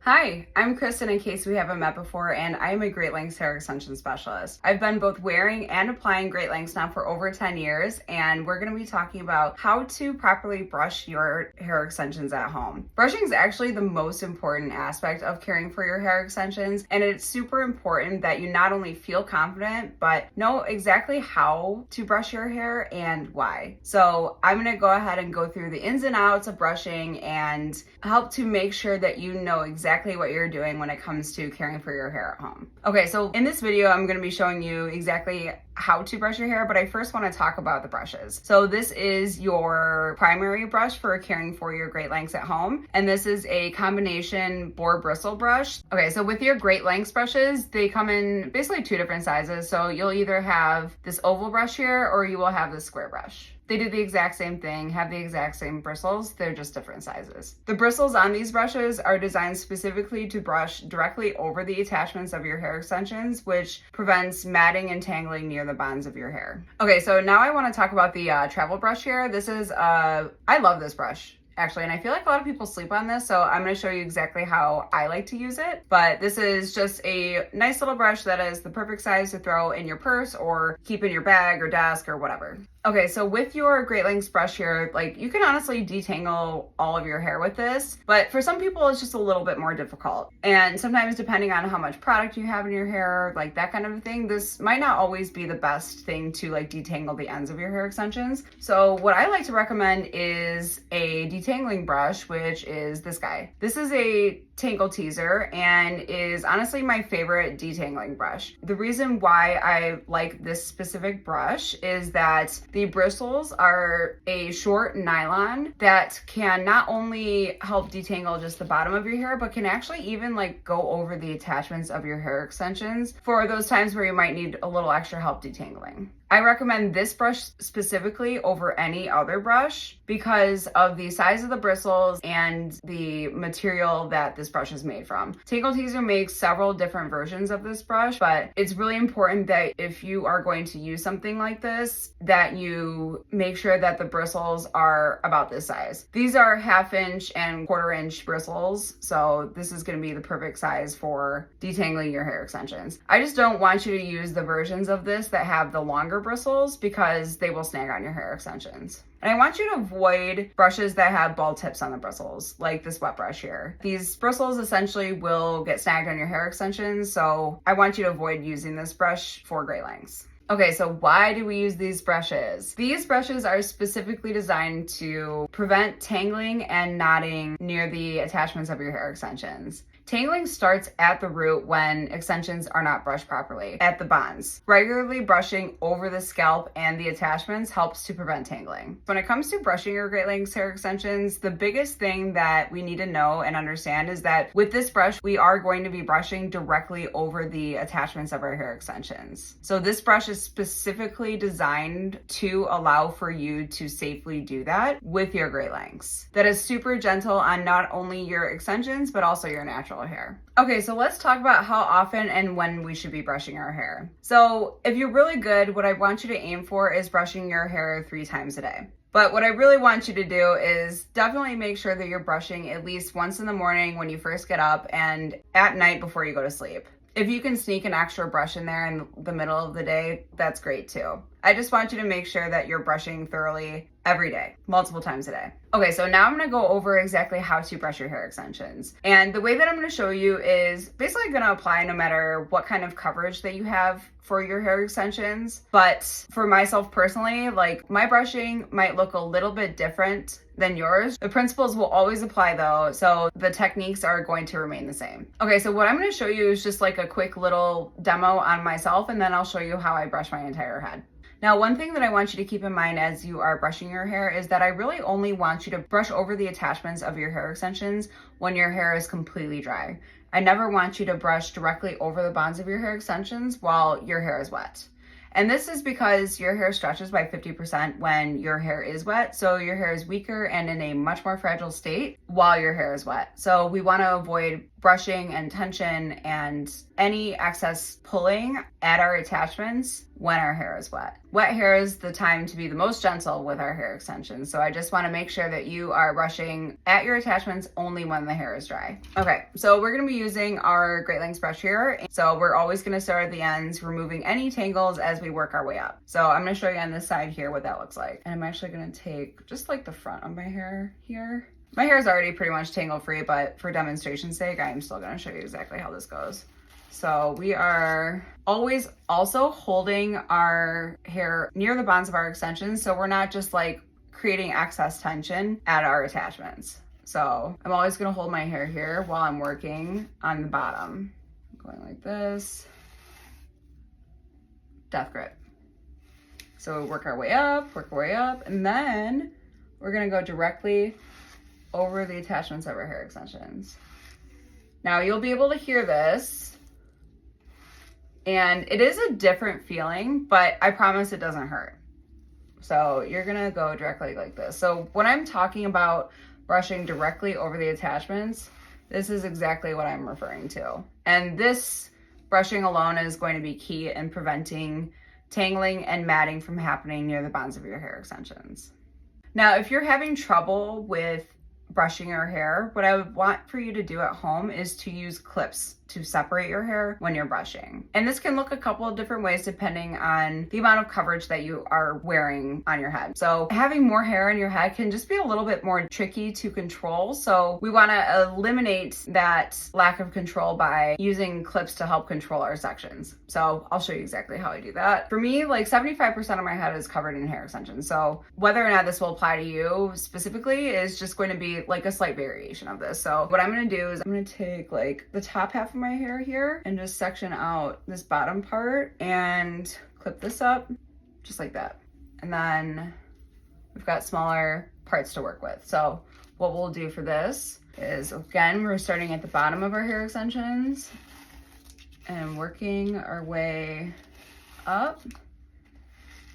Hi, I'm Kristen in case we haven't met before, and I'm a Great Lengths hair extension specialist. I've been both wearing and applying Great Lengths now for over 10 years, and we're going to be talking about how to properly brush your hair extensions at home. Brushing is actually the most important aspect of caring for your hair extensions, and it's super important that you not only feel confident, but know exactly how to brush your hair and why. So I'm going to go ahead and go through the ins and outs of brushing and help to make sure that you know exactly what you're doing when it comes to caring for your hair at home. Okay, so in this video, I'm going to be showing you exactly how to brush your hair, but I first want to talk about the brushes. So this is your primary brush for caring for your Great Lengths at home, and this is a combination boar bristle brush. Okay, so with your Great Lengths brushes, they come in basically two different sizes. So you'll either have this oval brush here, or you will have this square brush. They do the exact same thing, have the exact same bristles, they're just different sizes. The bristles on these brushes are designed specifically to brush directly over the attachments of your hair extensions, which prevents matting and tangling near the bonds of your hair. Okay, so now I want to talk about the travel brush here. This is, I love this brush, actually, and I feel like a lot of people sleep on this, so I'm going to show you exactly how I like to use it. But this is just a nice little brush that is the perfect size to throw in your purse or keep in your bag or desk or whatever. Okay, so with your Great Lengths brush here, like, you can honestly detangle all of your hair with this, but for some people it's just a little bit more difficult. And sometimes depending on how much product you have in your hair, like that kind of thing, this might not always be the best thing to like detangle the ends of your hair extensions. So what I like to recommend is a detangling brush, which is this guy. This is a Tangle Teaser and is honestly my favorite detangling brush. The reason why I like this specific brush is that the bristles are a short nylon that can not only help detangle just the bottom of your hair, but can actually even like go over the attachments of your hair extensions for those times where you might need a little extra help detangling. I recommend this brush specifically over any other brush because of the size of the bristles and the material that this brush is made from. Tangle Teaser makes several different versions of this brush, but it's really important that if you are going to use something like this, that you make sure that the bristles are about this size. These are 1/2 inch and 1/4 inch bristles, so this is going to be the perfect size for detangling your hair extensions. I just don't want you to use the versions of this that have the longer bristles because they will snag on your hair extensions. And I want you to avoid brushes that have bald tips on the bristles, like this wet brush here. These bristles essentially will get snagged on your hair extensions, so I want you to avoid using this brush for Great Lengths. Okay, so why do we use these brushes? These brushes are specifically designed to prevent tangling and knotting near the attachments of your hair extensions. Tangling starts at the root when extensions are not brushed properly, at the bonds. Regularly brushing over the scalp and the attachments helps to prevent tangling. When it comes to brushing your Great Lengths hair extensions, the biggest thing that we need to know and understand is that with this brush, we are going to be brushing directly over the attachments of our hair extensions. So this brush is specifically designed to allow for you to safely do that with your Great Lengths. That is super gentle on not only your extensions, but also your natural hair. Okay, so let's talk about how often and when we should be brushing our hair. So if you're really good, what I want you to aim for is brushing your hair 3 times a day. But what I really want you to do is definitely make sure that you're brushing at least once in the morning when you first get up and at night before you go to sleep. If you can sneak an extra brush in there in the middle of the day, that's great too. I just want you to make sure that you're brushing thoroughly every day, multiple times a day. Okay, so now I'm gonna go over exactly how to brush your hair extensions. And the way that I'm gonna show you is basically gonna apply no matter what kind of coverage that you have for your hair extensions. But for myself personally, like, my brushing might look a little bit different than yours. The principles will always apply though, so the techniques are going to remain the same. Okay, so what I'm gonna show you is just like a quick little demo on myself, and then I'll show you how I brush my entire head. Now, one thing that I want you to keep in mind as you are brushing your hair is that I really only want you to brush over the attachments of your hair extensions when your hair is completely dry. I never want you to brush directly over the bonds of your hair extensions while your hair is wet. And this is because your hair stretches by 50% when your hair is wet, so your hair is weaker and in a much more fragile state while your hair is wet. So we want to avoid brushing and tension and any excess pulling at our attachments when our hair is wet. Wet hair is the time to be the most gentle with our hair extensions. So I just want to make sure that you are brushing at your attachments only when the hair is dry. Okay, so we're going to be using our Great Lengths brush here. So we're always going to start at the ends, removing any tangles as we work our way up. So I'm going to show you on this side here what that looks like. And I'm actually going to take just like the front of my hair here. My hair is already pretty much tangle free, but for demonstration's sake, I am still going to show you exactly how this goes. So we are always also holding our hair near the bonds of our extensions, so we're not just like creating excess tension at our attachments. So I'm always going to hold my hair here while I'm working on the bottom. Going like this. Death grip. So we work our way up, and then we're going to go directly over the attachments of our hair extensions. Now you'll be able to hear this, and it is a different feeling, but I promise it doesn't hurt. So you're gonna go directly like this. So when I'm talking about brushing directly over the attachments, this is exactly what I'm referring to. And this brushing alone is going to be key in preventing tangling and matting from happening near the bonds of your hair extensions. Now, if you're having trouble with brushing your hair, what I would want for you to do at home is to use clips to separate your hair when you're brushing. And this can look a couple of different ways depending on the amount of coverage that you are wearing on your head. So having more hair on your head can just be a little bit more tricky to control. So we want to eliminate that lack of control by using clips to help control our sections. So I'll show you exactly how I do that. For me, like 75% of my head is covered in hair extensions. So whether or not this will apply to you specifically is just going to be like a slight variation of this. So what I'm going to do is I'm going to take like the top half of my hair here and just section out this bottom part and clip this up just like that. And then we've got smaller parts to work with. So what we'll do for this is, again, we're starting at the bottom of our hair extensions and working our way up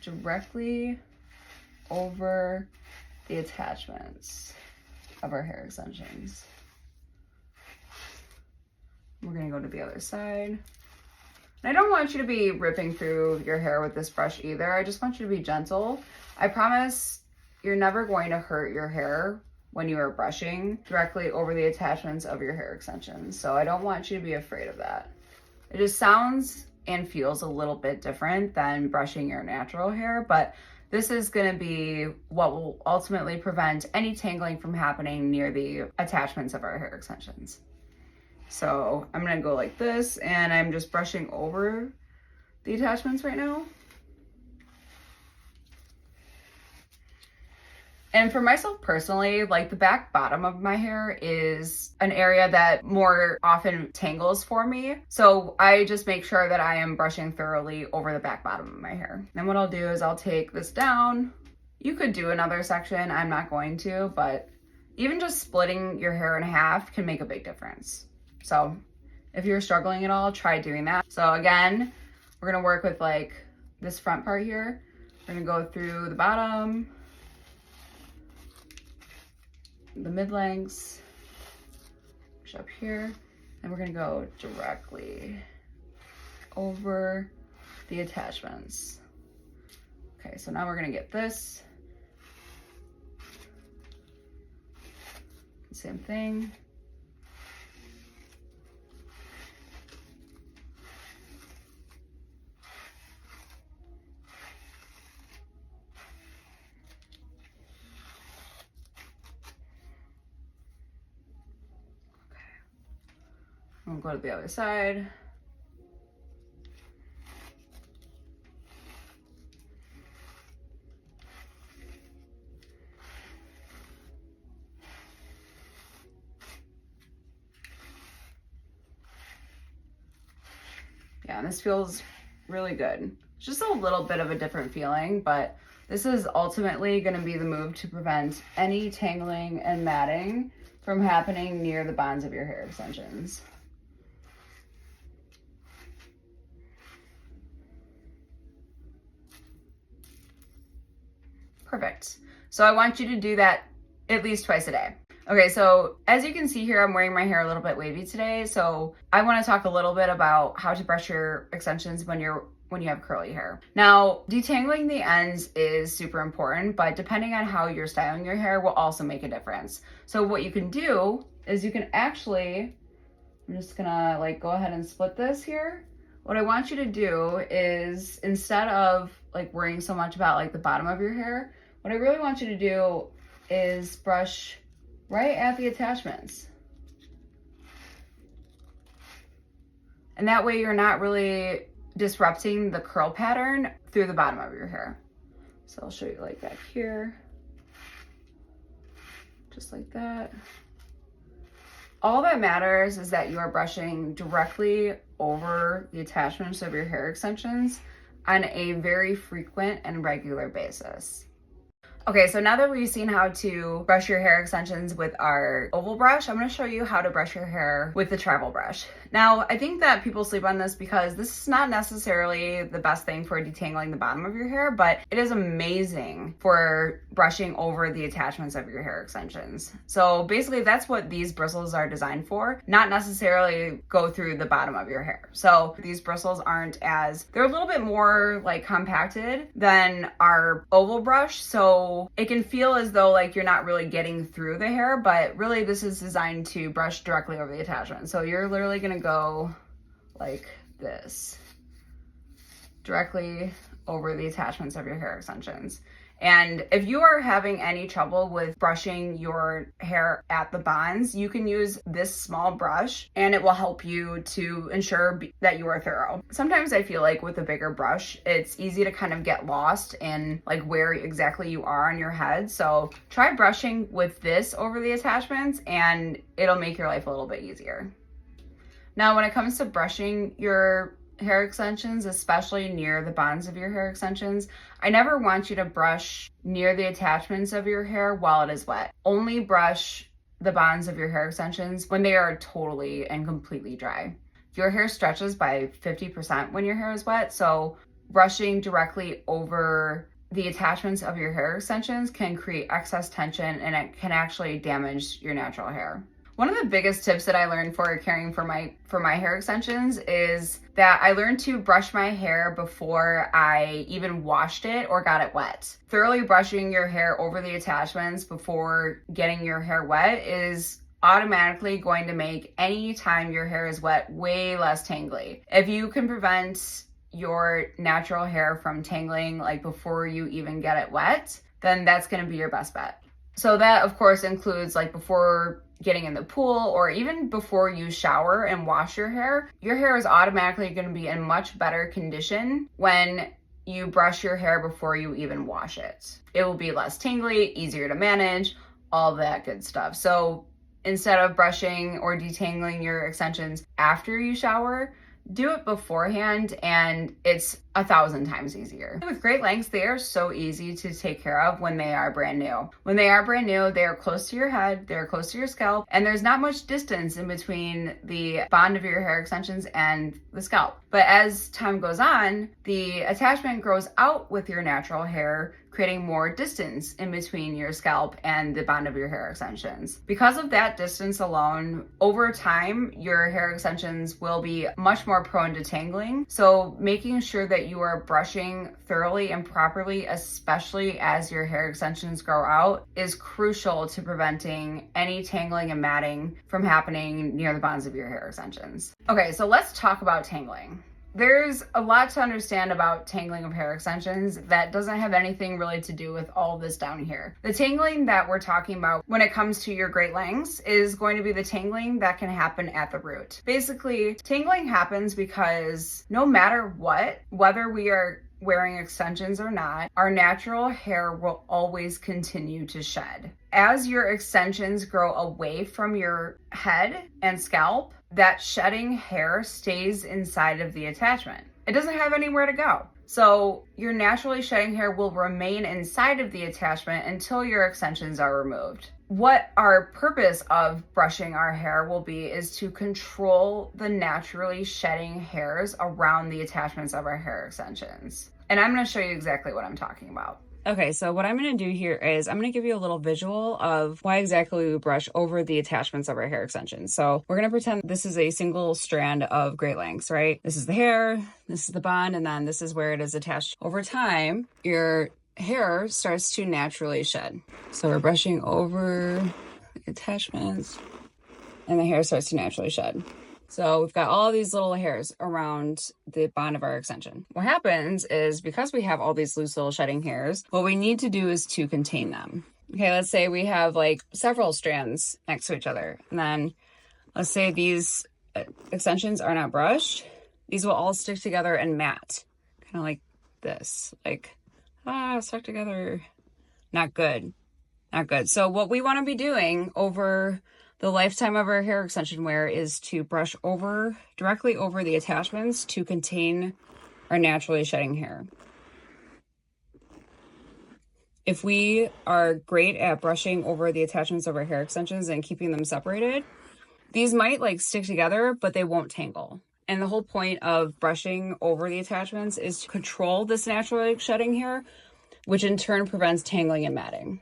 directly over the attachments of our hair extensions. We're gonna go to the other side. And I don't want you to be ripping through your hair with this brush either. I just want you to be gentle. I promise you're never going to hurt your hair when you are brushing directly over the attachments of your hair extensions. So I don't want you to be afraid of that. It just sounds and feels a little bit different than brushing your natural hair, but this is going to be what will ultimately prevent any tangling from happening near the attachments of our hair extensions. So I'm going to go like this, and I'm just brushing over the attachments right now. And for myself personally, like the back bottom of my hair is an area that more often tangles for me. So I just make sure that I am brushing thoroughly over the back bottom of my hair. And what I'll do is I'll take this down. You could do another section, I'm not going to, but even just splitting your hair in half can make a big difference. So if you're struggling at all, try doing that. So again, we're gonna work with like this front part here. We're gonna go through the bottom, the mid-lengths, up here, and we're gonna go directly over the attachments. Okay, so now we're gonna get this. Same thing. We'll go to the other side. Yeah, and this feels really good. It's just a little bit of a different feeling, but this is ultimately going to be the move to prevent any tangling and matting from happening near the bonds of your hair extensions. Perfect. So I want you to do that at least twice a day. Okay, so as you can see here, I'm wearing my hair a little bit wavy today. So I want to talk a little bit about how to brush your extensions when you have curly hair. Now, detangling the ends is super important, but depending on how you're styling your hair will also make a difference. So what you can do is you can actually, I'm just gonna like go ahead and split this here. What I want you to do is, instead of like worrying so much about like the bottom of your hair, what I really want you to do is brush right at the attachments. And that way you're not really disrupting the curl pattern through the bottom of your hair. So I'll show you like back here, just like that. All that matters is that you are brushing directly over the attachments of your hair extensions on a very frequent and regular basis. Okay, so now that we've seen how to brush your hair extensions with our oval brush, I'm going to show you how to brush your hair with the travel brush. Now, I think that people sleep on this because this is not necessarily the best thing for detangling the bottom of your hair, but it is amazing for brushing over the attachments of your hair extensions. So basically that's what these bristles are designed for, not necessarily go through the bottom of your hair. So these bristles they're a little bit more like compacted than our oval brush. So it can feel as though like you're not really getting through the hair, but really this is designed to brush directly over the attachment. So you're literally gonna go like this, directly over the attachments of your hair extensions. And if you are having any trouble with brushing your hair at the bonds, you can use this small brush and it will help you to ensure that you are thorough. Sometimes I feel like with a bigger brush, it's easy to kind of get lost in like where exactly you are on your head. So try brushing with this over the attachments and it'll make your life a little bit easier. Now, when it comes to brushing your hair extensions, especially near the bonds of your hair extensions, I never want you to brush near the attachments of your hair while it is wet. Only brush the bonds of your hair extensions when they are totally and completely dry. Your hair stretches by 50% when your hair is wet, so brushing directly over the attachments of your hair extensions can create excess tension and it can actually damage your natural hair. One of the biggest tips that I learned for caring for my hair extensions is that I learned to brush my hair before I even washed it or got it wet. Thoroughly brushing your hair over the attachments before getting your hair wet is automatically going to make any time your hair is wet way less tangly. If you can prevent your natural hair from tangling like before you even get it wet, then that's going to be your best bet. So that of course includes like before getting in the pool or even before you shower and wash your hair is automatically going to be in much better condition when you brush your hair before you even wash it. It will be less tangly, easier to manage, all that good stuff. So instead of brushing or detangling your extensions after you shower, do it beforehand and it's 1,000 times easier. With great lengths, they are so easy to take care of when they are brand new. When they are brand new, they are close to your head, they're close to your scalp, and there's not much distance in between the bond of your hair extensions and the scalp. But as time goes on, the attachment grows out with your natural hair, creating more distance in between your scalp and the bond of your hair extensions. Because of that distance alone, over time, your hair extensions will be much more prone to tangling. So making sure that you are brushing thoroughly and properly, especially as your hair extensions grow out, is crucial to preventing any tangling and matting from happening near the bonds of your hair extensions. Okay, so let's talk about tangling. There's a lot to understand about tangling of hair extensions that doesn't have anything really to do with all this down here. The tangling that we're talking about when it comes to your great lengths is going to be the tangling that can happen at the root. Basically, tangling happens because no matter what, whether we are wearing extensions or not, our natural hair will always continue to shed. As your extensions grow away from your head and scalp, that shedding hair stays inside of the attachment. It doesn't have anywhere to go. So your naturally shedding hair will remain inside of the attachment until your extensions are removed. What our purpose of brushing our hair will be is to control the naturally shedding hairs around the attachments of our hair extensions. And I'm going to show you exactly what I'm talking about. Okay, so what I'm going to do here is I'm going to give you a little visual of why exactly we brush over the attachments of our hair extensions. So we're going to pretend this is a single strand of great lengths, right? This is the hair, this is the bond, and then this is where it is attached. Over time, your hair starts to naturally shed. So we're brushing over the attachments and the hair starts to naturally shed. So we've got all these little hairs around the bond of our extension. What happens is because we have all these loose little shedding hairs, what we need to do is to contain them. Okay, let's say we have like several strands next to each other. And then let's say these extensions are not brushed. These will all stick together and mat, kind of like this, like, stuck together. Not good, not good. So what we want to be doing over the lifetime of our hair extension wear is to brush directly over the attachments to contain our naturally shedding hair. If we are great at brushing over the attachments of our hair extensions and keeping them separated, these might like stick together, but they won't tangle. And the whole point of brushing over the attachments is to control this naturally shedding hair, which in turn prevents tangling and matting.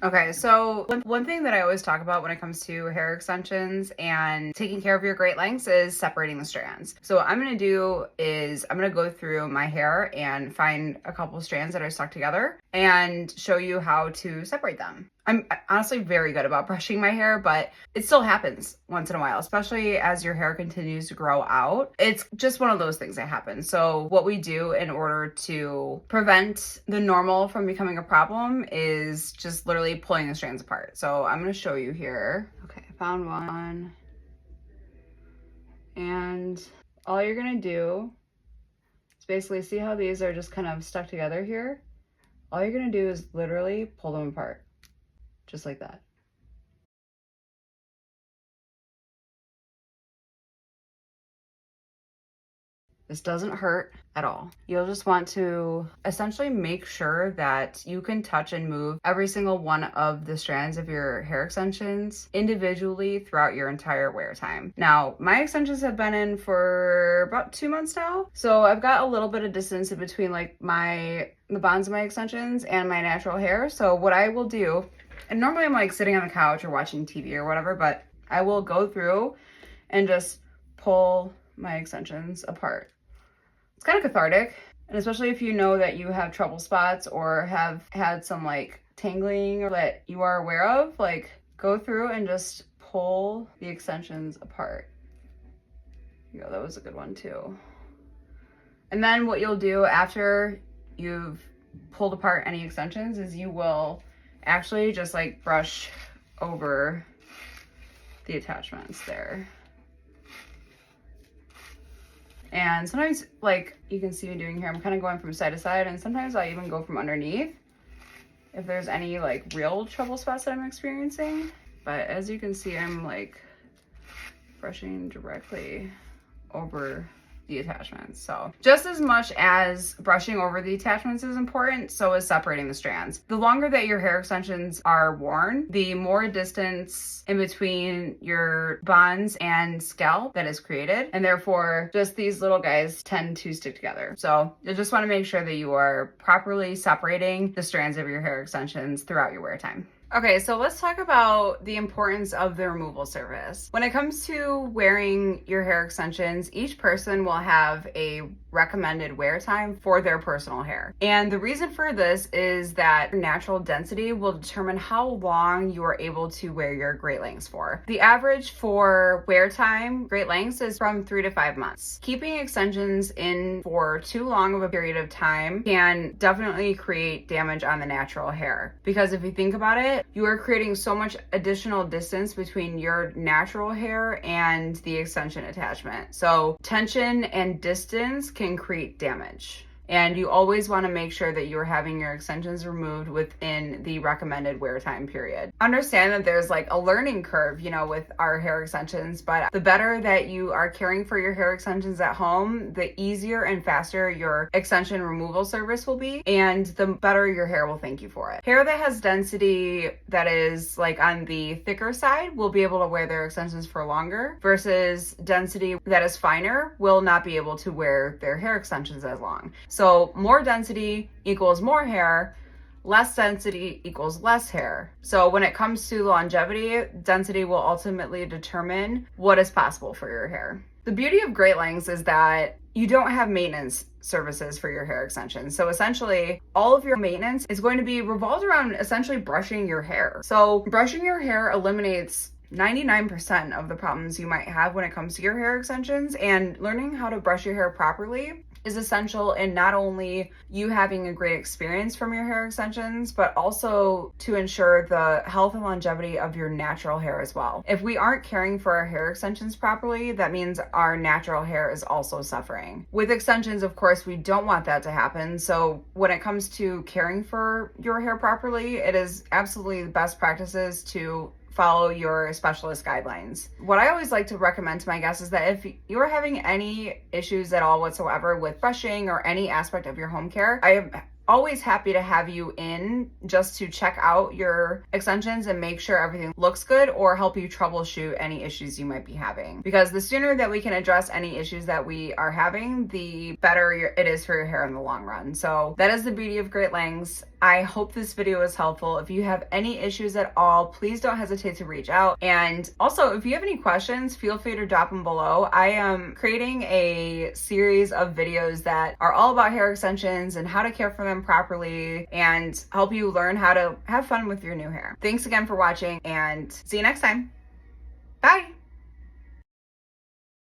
Okay, so one thing that I always talk about when it comes to hair extensions and taking care of your great lengths is separating the strands. So what I'm going to do is I'm going to go through my hair and find a couple strands that are stuck together and show you how to separate them. I'm honestly very good about brushing my hair, but it still happens once in a while, especially as your hair continues to grow out. It's just one of those things that happen. So what we do in order to prevent the normal from becoming a problem is just literally pulling the strands apart. So I'm going to show you here. Okay, I found one. And all you're going to do is basically see how these are just kind of stuck together here. All you're going to do is literally pull them apart. Just like that. This doesn't hurt at all. You'll just want to essentially make sure that you can touch and move every single one of the strands of your hair extensions individually throughout your entire wear time. Now, my extensions have been in for about 2 months now, so I've got a little bit of distance in between like the bonds of my extensions and my natural hair. So what I will do, and normally I'm like sitting on the couch or watching TV or whatever, but I will go through and just pull my extensions apart. It's kind of cathartic, and especially if you know that you have trouble spots or have had some like tangling that you are aware of, like go through and just pull the extensions apart. There you go, that was a good one too. And then what you'll do after you've pulled apart any extensions is you will actually just like brush over the attachments there. And sometimes, like you can see me doing here, I'm kind of going from side to side, and sometimes I even go from underneath if there's any like real trouble spots that I'm experiencing. But as you can see, I'm like brushing directly over the attachments. So just as much as brushing over the attachments is important, so is separating the strands. The longer that your hair extensions are worn, the more distance in between your bonds and scalp that is created, and therefore just these little guys tend to stick together. So you just want to make sure that you are properly separating the strands of your hair extensions throughout your wear time. Okay, so let's talk about the importance of the removal service. When it comes to wearing your hair extensions, each person will have a recommended wear time for their personal hair. And the reason for this is that natural density will determine how long you are able to wear your great lengths for. The average for wear time, great lengths, is from 3 to 5 months. Keeping extensions in for too long of a period of time can definitely create damage on the natural hair. Because if you think about it, you are creating so much additional distance between your natural hair and the extension attachment. So tension and distance can create damage. And you always want to make sure that you're having your extensions removed within the recommended wear time period. Understand that there's like a learning curve, with our hair extensions, but the better that you are caring for your hair extensions at home, the easier and faster your extension removal service will be, and the better your hair will thank you for it. Hair that has density that is like on the thicker side will be able to wear their extensions for longer, versus density that is finer will not be able to wear their hair extensions as long. So more density equals more hair, less density equals less hair. So when it comes to longevity, density will ultimately determine what is possible for your hair. The beauty of Great Lengths is that you don't have maintenance services for your hair extensions. So essentially, all of your maintenance is going to be revolved around essentially brushing your hair. So brushing your hair eliminates 99% of the problems you might have when it comes to your hair extensions, and learning how to brush your hair properly is essential in not only you having a great experience from your hair extensions, but also to ensure the health and longevity of your natural hair as well. If we aren't caring for our hair extensions properly, that means our natural hair is also suffering. With extensions, of course, we don't want that to happen. So when it comes to caring for your hair properly, it is absolutely the best practices to follow your specialist guidelines. What I always like to recommend to my guests is that if you're having any issues at all whatsoever with brushing or any aspect of your home care, I am always happy to have you in just to check out your extensions and make sure everything looks good, or help you troubleshoot any issues you might be having. Because the sooner that we can address any issues that we are having, the better it is for your hair in the long run. So that is the beauty of Great Lengths. I hope this video was helpful. If you have any issues at all, please don't hesitate to reach out. And also, if you have any questions, feel free to drop them below. I am creating a series of videos that are all about hair extensions and how to care for them properly and help you learn how to have fun with your new hair. Thanks again for watching, and see you next time. Bye.